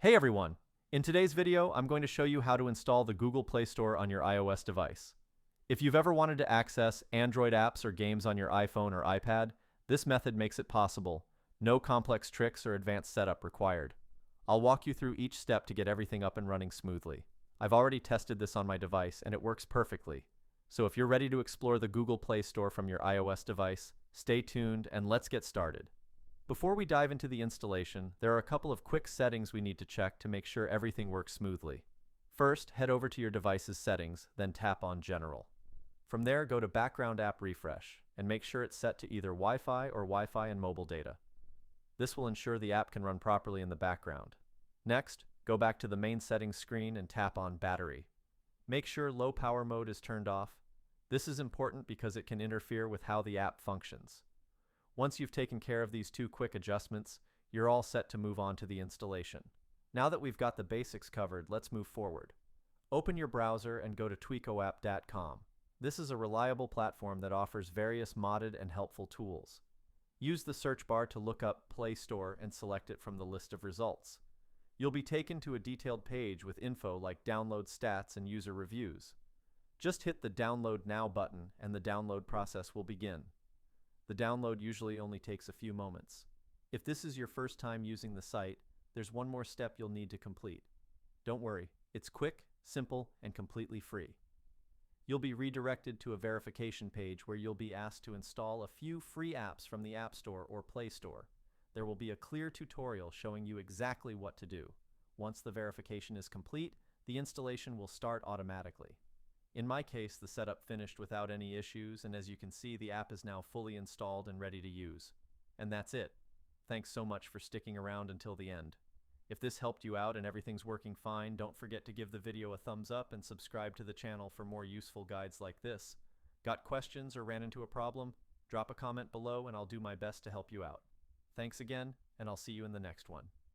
Hey everyone! In today's video, I'm going to show you how to install the Google Play Store on your iOS device. If you've ever wanted to access Android apps or games on your iPhone or iPad, this method makes it possible. No complex tricks or advanced setup required. I'll walk you through each step to get everything up and running smoothly. I've already tested this on my device and it works perfectly. So if you're ready to explore the Google Play Store from your iOS device, stay tuned and let's get started. Before we dive into the installation, there are a couple of quick settings we need to check to make sure everything works smoothly. First, head over to your device's settings, then tap on General. From there, go to Background App Refresh, and make sure it's set to either Wi-Fi or Wi-Fi and mobile data. This will ensure the app can run properly in the background. Next, go back to the main settings screen and tap on Battery. Make sure low power mode is turned off. This is important because it can interfere with how the app functions. Once you've taken care of these two quick adjustments, you're all set to move on to the installation. Now that we've got the basics covered, let's move forward. Open your browser and go to tweakoapp.com. This is a reliable platform that offers various modded and helpful tools. Use the search bar to look up Play Store and select it from the list of results. You'll be taken to a detailed page with info like download stats and user reviews. Just hit the Download Now button and the download process will begin. The download usually only takes a few moments. If this is your first time using the site, there's one more step you'll need to complete. Don't worry, it's quick, simple, and completely free. You'll be redirected to a verification page where you'll be asked to install a few free apps from the App Store or Play Store. There will be a clear tutorial showing you exactly what to do. Once the verification is complete, the installation will start automatically. In my case, the setup finished without any issues, and as you can see, the app is now fully installed and ready to use. And that's it. Thanks so much for sticking around until the end. If this helped you out and everything's working fine, don't forget to give the video a thumbs up and subscribe to the channel for more useful guides like this. Got questions or ran into a problem? Drop a comment below and I'll do my best to help you out. Thanks again, and I'll see you in the next one.